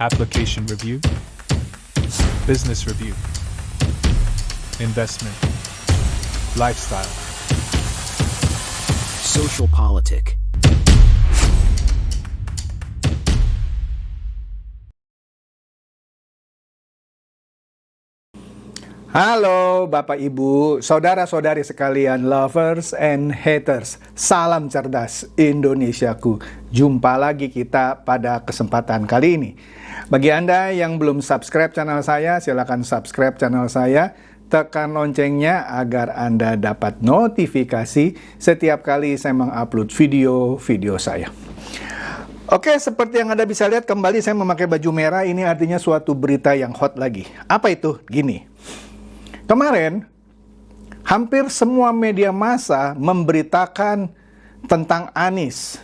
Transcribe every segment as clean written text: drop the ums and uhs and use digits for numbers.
application review, business review, investment, lifestyle, social politic. Halo Bapak Ibu, saudara-saudari sekalian, lovers and haters. Salam cerdas Indonesiaku. Jumpa lagi kita pada kesempatan kali ini. Bagi Anda yang belum subscribe channel saya, silakan subscribe channel saya. Tekan loncengnya agar Anda dapat notifikasi setiap kali saya mengupload video-video saya. Oke, seperti yang Anda bisa lihat, kembali saya memakai baju merah. Ini artinya suatu berita yang hot lagi. Apa itu? Gini. Kemarin, hampir semua media massa memberitakan tentang Anies.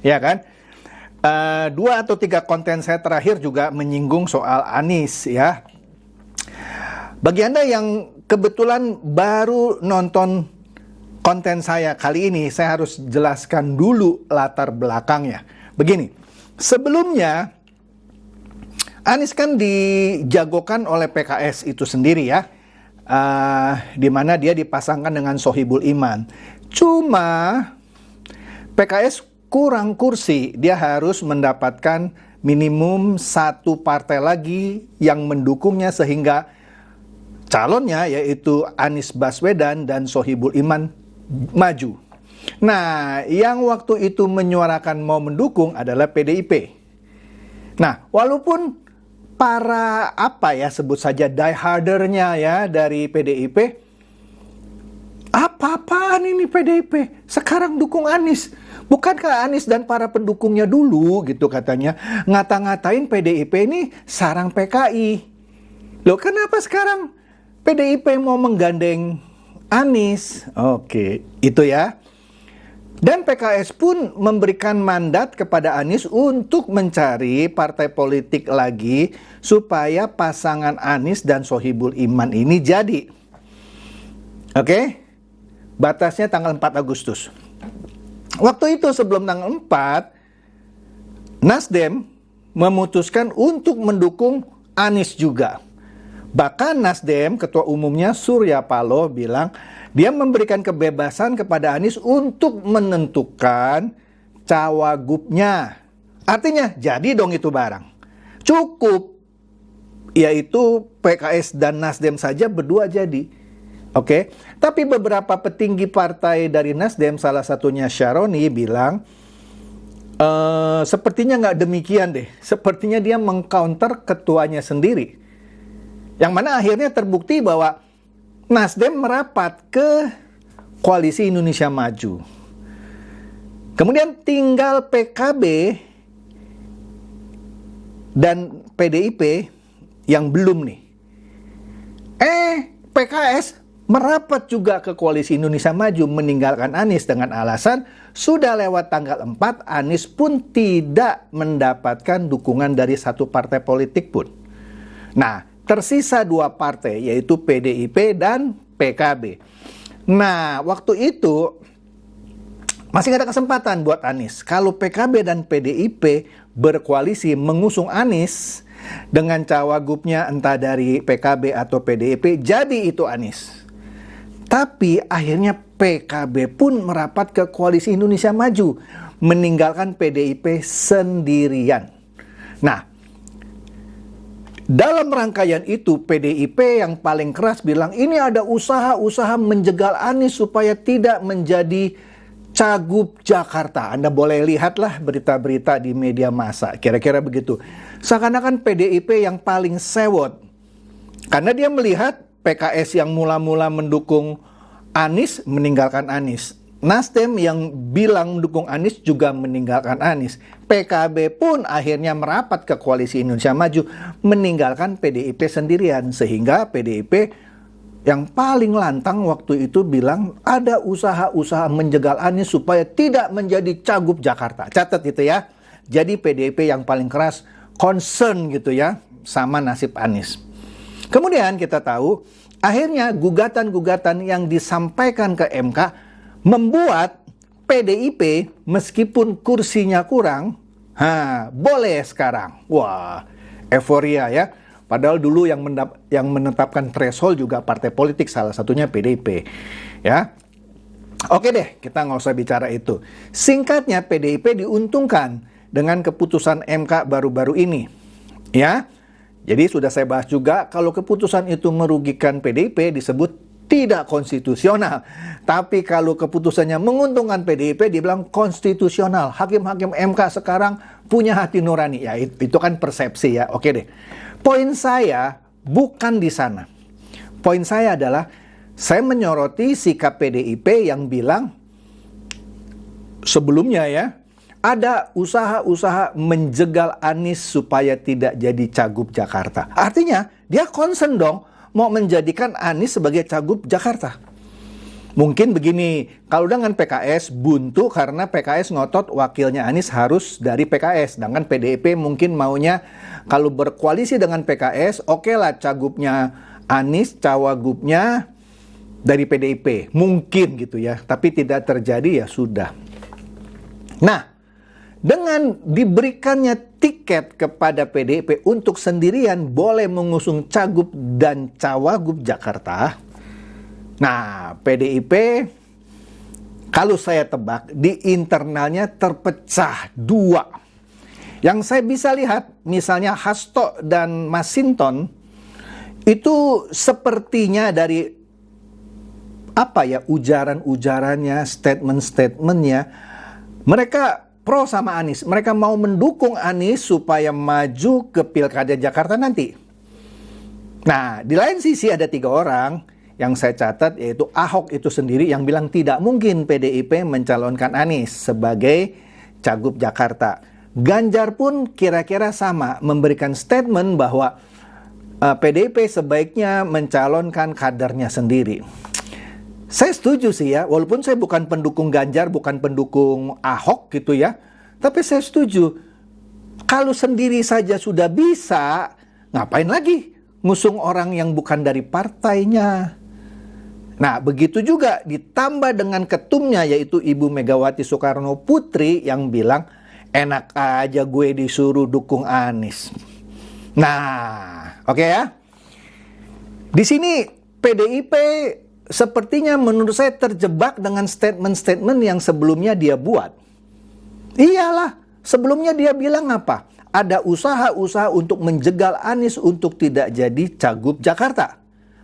Ya kan? 2 atau 3 konten saya terakhir juga menyinggung soal Anies ya. Bagi Anda yang kebetulan baru nonton konten saya kali ini, saya harus jelaskan dulu latar belakangnya. Begini, sebelumnya Anies kan dijagokan oleh PKS itu sendiri ya, di mana dia dipasangkan dengan Sohibul Iman. Cuma PKS kurang kursi, dia harus mendapatkan minimum 1 partai lagi yang mendukungnya sehingga calonnya yaitu Anies Baswedan dan Sohibul Iman maju. Nah, yang waktu itu menyuarakan mau mendukung adalah PDIP. Nah, walaupun para sebut saja diehardernya ya dari PDIP, apa-apaan ini PDIP? Sekarang dukung Anies. Bukankah Anies dan para pendukungnya dulu gitu katanya ngata-ngatain PDIP ini sarang PKI. Loh, kenapa sekarang PDIP mau menggandeng Anies? Oke, itu ya. Dan PKS pun memberikan mandat kepada Anies untuk mencari partai politik lagi supaya pasangan Anies dan Sohibul Iman ini jadi. Oke? Batasnya tanggal 4 Agustus. Waktu itu sebelum tanggal 4, Nasdem memutuskan untuk mendukung Anies juga. Bahkan Nasdem, ketua umumnya Surya Paloh bilang dia memberikan kebebasan kepada Anies untuk menentukan cawagupnya. Artinya jadi dong itu barang. Cukup, yaitu PKS dan Nasdem saja berdua jadi. Oke, tapi beberapa petinggi partai dari Nasdem, salah satunya Syaroni bilang, sepertinya nggak demikian deh. Sepertinya dia mengcounter ketuanya sendiri. Yang mana akhirnya terbukti bahwa Nasdem merapat ke Koalisi Indonesia Maju. Kemudian tinggal PKB dan PDIP yang belum nih. PKS merapat juga ke Koalisi Indonesia Maju meninggalkan Anies dengan alasan sudah lewat tanggal 4, Anies pun tidak mendapatkan dukungan dari satu partai politik pun. Nah, tersisa 2 partai yaitu PDIP dan PKB. Nah, waktu itu masih ada kesempatan buat Anies. Kalau PKB dan PDIP berkoalisi mengusung Anies dengan cawagupnya entah dari PKB atau PDIP, jadi itu Anies. Tapi akhirnya PKB pun merapat ke Koalisi Indonesia Maju, meninggalkan PDIP sendirian. Nah, dalam rangkaian itu PDIP yang paling keras bilang ini ada usaha-usaha menjegal Anies supaya tidak menjadi Cagup Jakarta. Anda boleh lihatlah berita-berita di media massa, kira-kira begitu. Seakan-akan PDIP yang paling sewot. Karena dia melihat PKS yang mula-mula mendukung Anies meninggalkan Anies. Nasdem yang bilang mendukung Anies juga meninggalkan Anies. PKB pun akhirnya merapat ke Koalisi Indonesia Maju meninggalkan PDIP sendirian. Sehingga PDIP yang paling lantang waktu itu bilang ada usaha-usaha menjegal Anies supaya tidak menjadi Cagup Jakarta. Catat itu ya. Jadi PDIP yang paling keras concern gitu ya sama nasib Anies. Kemudian kita tahu akhirnya gugatan-gugatan yang disampaikan ke MK membuat PDIP meskipun kursinya kurang Boleh sekarang. Wah, euforia ya. Padahal dulu yang menetapkan threshold juga partai politik, salah satunya PDIP. Ya, oke deh, kita nggak usah bicara itu. Singkatnya, PDIP diuntungkan dengan keputusan MK baru-baru ini. Ya, jadi sudah saya bahas juga, kalau keputusan itu merugikan PDIP disebut tidak konstitusional. Tapi kalau keputusannya menguntungkan PDIP dibilang konstitusional. Hakim-hakim MK sekarang punya hati nurani. Ya itu kan persepsi ya. Oke deh. Poin saya bukan di sana. Poin saya adalah saya menyoroti sikap PDIP yang bilang sebelumnya ya, ada usaha-usaha menjegal Anies supaya tidak jadi Cagup Jakarta. Artinya dia concern dong mau menjadikan Anies sebagai Cagup Jakarta. Mungkin begini, kalau dengan PKS buntu karena PKS ngotot wakilnya Anies harus dari PKS. Sedangkan PDIP mungkin maunya kalau berkoalisi dengan PKS, oke lah Cagupnya Anies, Cawagupnya dari PDIP. Mungkin gitu ya, tapi tidak terjadi ya sudah. Nah, dengan diberikannya tiket kepada PDIP untuk sendirian boleh mengusung Cagup dan Cawagup Jakarta. Nah, PDIP kalau saya tebak di internalnya terpecah dua. Yang saya bisa lihat misalnya Hasto dan Masinton itu sepertinya dari ujaran-ujarannya, statement-statementnya mereka pro sama Anies. Mereka mau mendukung Anies supaya maju ke Pilkada Jakarta nanti. Nah, di lain sisi ada 3 orang yang saya catat, yaitu Ahok itu sendiri yang bilang tidak mungkin PDIP mencalonkan Anies sebagai Cagup Jakarta. Ganjar pun kira-kira sama, memberikan statement bahwa PDIP sebaiknya mencalonkan kadernya sendiri. Saya setuju sih ya, walaupun saya bukan pendukung Ganjar, bukan pendukung Ahok gitu ya. Tapi saya setuju, kalau sendiri saja sudah bisa, ngapain lagi ngusung orang yang bukan dari partainya. Nah, begitu juga ditambah dengan ketumnya yaitu Ibu Megawati Soekarno Putri yang bilang, enak aja gue disuruh dukung Anies. Nah, oke ya. Di sini PDIP sepertinya menurut saya terjebak dengan statement-statement yang sebelumnya dia buat. Iyalah, sebelumnya dia bilang apa? Ada usaha-usaha untuk menjegal Anies untuk tidak jadi Cagup Jakarta.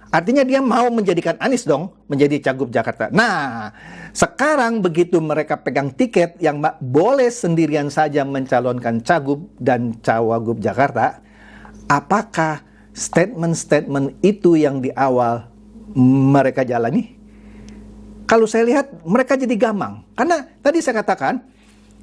Artinya dia mau menjadikan Anies dong menjadi Cagup Jakarta. Nah, sekarang begitu mereka pegang tiket yang boleh sendirian saja mencalonkan Cagup dan Cawagup Jakarta, apakah statement-statement itu yang di awal mereka jalani? Kalau saya lihat mereka jadi gamang. Karena tadi saya katakan,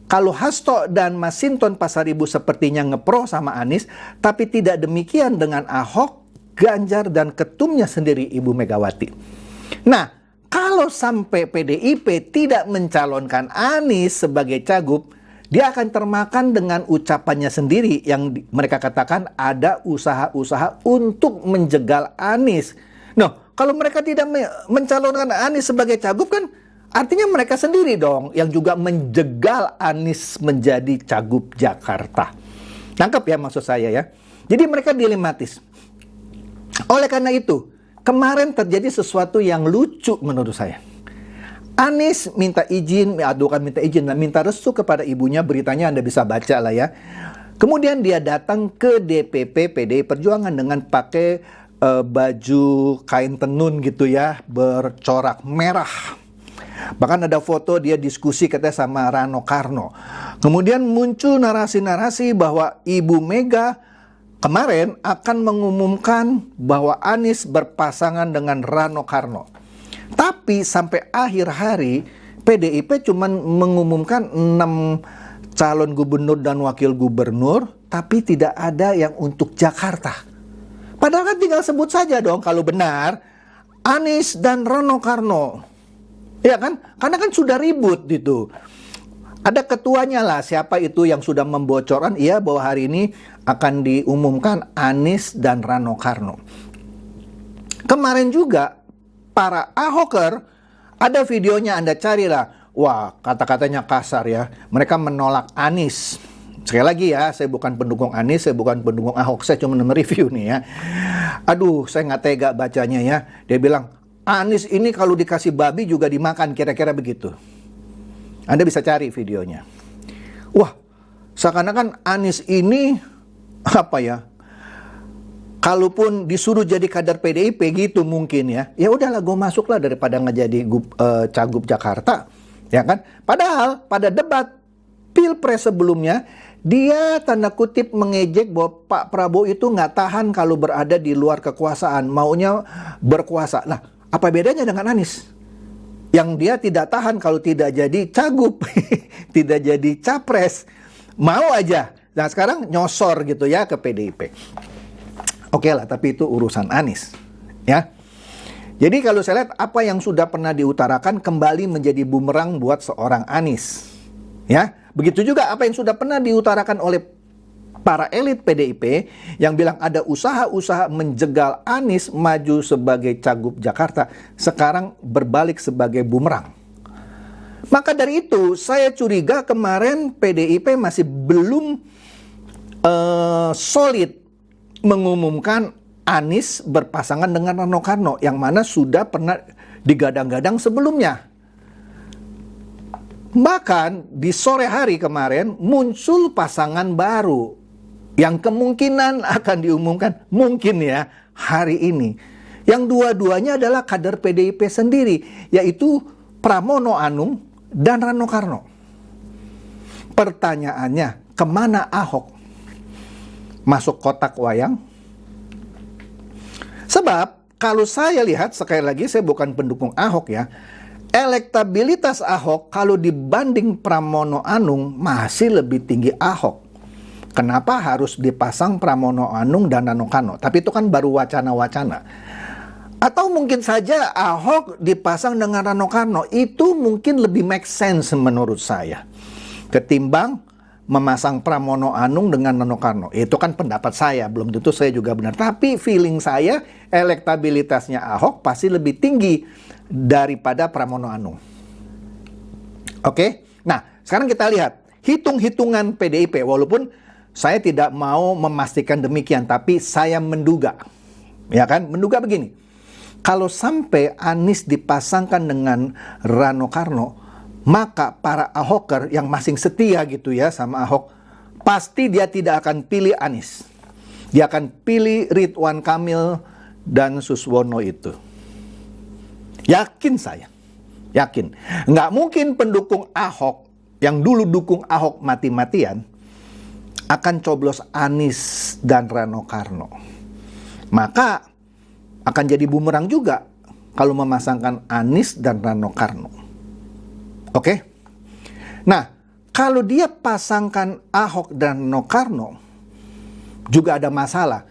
kalau Hasto dan Masinton Pasaribu sepertinya ngepro sama Anies, tapi tidak demikian dengan Ahok, Ganjar, dan ketumnya sendiri Ibu Megawati. Nah, kalau sampai PDIP tidak mencalonkan Anies sebagai Cagup, dia akan termakan dengan ucapannya sendiri yang mereka katakan ada usaha-usaha untuk menjegal Anies. Nah, kalau mereka tidak mencalonkan Anies sebagai Cagup kan artinya mereka sendiri dong yang juga menjegal Anies menjadi Cagup Jakarta. Nangkep ya maksud saya ya. Jadi mereka dilematis. Oleh karena itu, kemarin terjadi sesuatu yang lucu menurut saya. Anies minta restu kepada ibunya, beritanya Anda bisa baca lah ya. Kemudian dia datang ke DPP PDI Perjuangan dengan pakai baju kain tenun gitu ya, bercorak merah. Bahkan ada foto dia diskusi katanya sama Rano Karno. Kemudian muncul narasi-narasi bahwa Ibu Mega kemarin akan mengumumkan bahwa Anies berpasangan dengan Rano Karno. Tapi sampai akhir hari PDIP cuma mengumumkan 6 calon gubernur dan wakil gubernur, tapi tidak ada yang untuk Jakarta. Padahal kan tinggal sebut saja dong kalau benar Anies dan Rano Karno. Ya kan? Karena kan sudah ribut gitu. Ada ketuanya lah, siapa itu yang sudah membocorkan bahwa hari ini akan diumumkan Anies dan Rano Karno. Kemarin juga para Ahoker, ada videonya Anda carilah. Wah, kata-katanya kasar ya. Mereka menolak Anies. Sekali lagi ya, saya bukan pendukung Anies, saya bukan pendukung Ahok, saya cuma mereview nih ya. Aduh, saya nggak tega bacanya ya. Dia bilang, Anies ini kalau dikasih babi juga dimakan, kira-kira begitu. Anda bisa cari videonya. Wah, seakan-akan Anies ini, apa ya, kalaupun disuruh jadi kader PDIP gitu mungkin ya. Ya udahlah, gue masuklah daripada nggak jadi cagup Jakarta. Ya kan? Padahal pada debat Pilpres sebelumnya, dia tanda kutip mengejek bahwa Pak Prabowo itu nggak tahan kalau berada di luar kekuasaan, maunya berkuasa. Nah, apa bedanya dengan Anies? Yang dia tidak tahan kalau tidak jadi cagup, tidak jadi capres, mau aja. Nah, sekarang nyosor gitu ya ke PDIP. Oke lah, tapi itu urusan Anies, ya. Jadi kalau saya lihat apa yang sudah pernah diutarakan kembali menjadi bumerang buat seorang Anies, ya. Begitu juga apa yang sudah pernah diutarakan oleh para elit PDIP yang bilang ada usaha-usaha menjegal Anies maju sebagai cagup Jakarta, sekarang berbalik sebagai bumerang. Maka dari itu saya curiga kemarin PDIP masih belum solid mengumumkan Anies berpasangan dengan Rano Karno yang mana sudah pernah digadang-gadang sebelumnya. Bahkan di sore hari kemarin muncul pasangan baru yang kemungkinan akan diumumkan mungkin ya hari ini. Yang dua-duanya adalah kader PDIP sendiri, yaitu Pramono Anung dan Rano Karno. Pertanyaannya, kemana Ahok? Masuk kotak wayang? Sebab kalau saya lihat, sekali lagi saya bukan pendukung Ahok ya, elektabilitas Ahok kalau dibanding Pramono Anung masih lebih tinggi Ahok. Kenapa harus dipasang Pramono Anung dan Rano Karno? Tapi itu kan baru wacana-wacana. Atau mungkin saja Ahok dipasang dengan Rano Karno, itu mungkin lebih make sense menurut saya ketimbang memasang Pramono Anung dengan Rano Karno. Itu kan pendapat saya, belum tentu saya juga benar. Tapi feeling saya elektabilitasnya Ahok pasti lebih tinggi daripada Pramono Anung. Oke? Nah, sekarang kita lihat hitung-hitungan PDIP, walaupun saya tidak mau memastikan demikian, tapi saya menduga. Ya kan? Menduga begini. Kalau sampai Anies dipasangkan dengan Rano Karno, maka para Ahoker yang masing setia gitu ya sama Ahok, pasti dia tidak akan pilih Anies. Dia akan pilih Ridwan Kamil dan Suswono itu. Yakin saya. Yakin. Nggak mungkin pendukung Ahok yang dulu dukung Ahok mati-matian akan coblos Anies dan Rano Karno. Maka akan jadi bumerang juga kalau memasangkan Anies dan Rano Karno. Oke? Nah, kalau dia pasangkan Ahok dan Rano Karno juga ada masalah.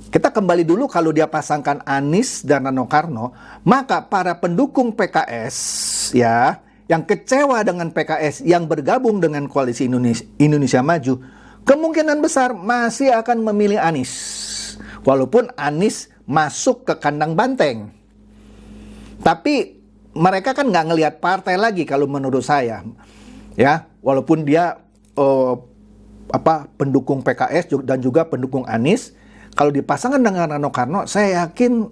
Kita kembali dulu kalau dia pasangkan Anies dan Rano Karno, maka para pendukung PKS ya, yang kecewa dengan PKS yang bergabung dengan koalisi Indonesia Maju, kemungkinan besar masih akan memilih Anies. Walaupun Anies masuk ke kandang banteng. Tapi mereka kan nggak ngelihat partai lagi kalau menurut saya. Ya, walaupun dia pendukung PKS dan juga pendukung Anies, kalau dipasangkan dengan Rano Karno, saya yakin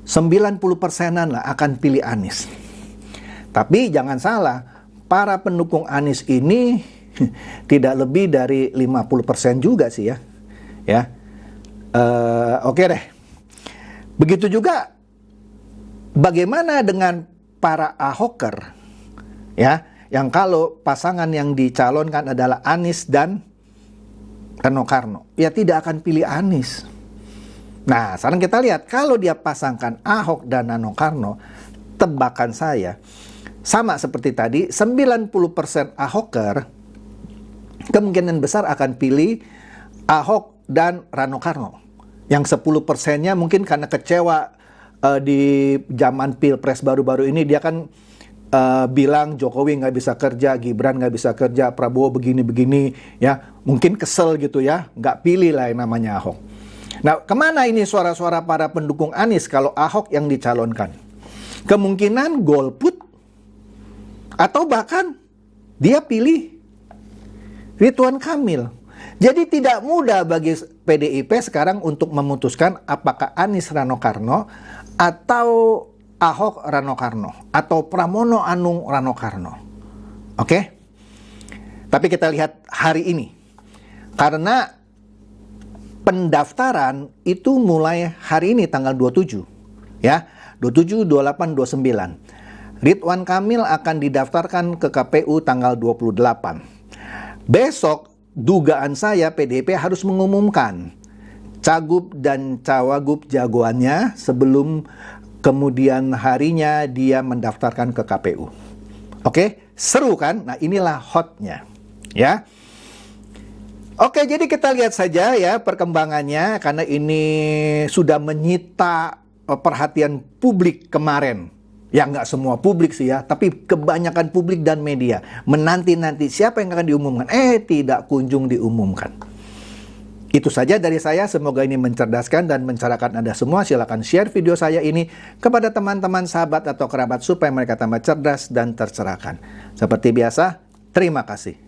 90%-an lah akan pilih Anies. Tapi jangan salah, para pendukung Anies ini tidak lebih dari 50% juga sih ya. Ya, oke deh. Begitu juga bagaimana dengan para Ahoker, ya, yang kalau pasangan yang dicalonkan adalah Anies dan Rano Karno, ya tidak akan pilih Anies. Nah, sekarang kita lihat kalau dia pasangkan Ahok dan Rano Karno, tebakan saya sama seperti tadi, 90% Ahoker kemungkinan besar akan pilih Ahok dan Rano Karno. Yang 10%-nya mungkin karena kecewa di zaman Pilpres baru-baru ini, dia kan bilang Jokowi nggak bisa kerja, Gibran nggak bisa kerja, Prabowo begini-begini, ya mungkin kesel gitu ya, nggak pilih lah yang namanya Ahok. Nah, kemana ini suara-suara para pendukung Anies kalau Ahok yang dicalonkan? Kemungkinan golput atau bahkan dia pilih Ridwan Kamil. Jadi tidak mudah bagi PDIP sekarang untuk memutuskan apakah Anies Rano Karno atau Ahok Rano Karno atau Pramono Anung Rano Karno. Oke? Tapi kita lihat hari ini. Karena pendaftaran itu mulai hari ini tanggal 27. Ya, 27, 28, 29. Ridwan Kamil akan didaftarkan ke KPU tanggal 28. Besok, dugaan saya PDIP harus mengumumkan cagup dan cawagup jagoannya sebelum kemudian harinya dia mendaftarkan ke KPU. Oke, seru kan? Nah, inilah hotnya. Ya. Oke, jadi kita lihat saja ya perkembangannya karena ini sudah menyita perhatian publik kemarin. Ya nggak semua publik sih ya, tapi kebanyakan publik dan media menanti-nanti siapa yang akan diumumkan. Tidak kunjung diumumkan. Itu saja dari saya, semoga ini mencerdaskan dan mencerahkan Anda semua. Silakan share video saya ini kepada teman-teman, sahabat, atau kerabat supaya mereka tambah cerdas dan tercerahkan. Seperti biasa, terima kasih.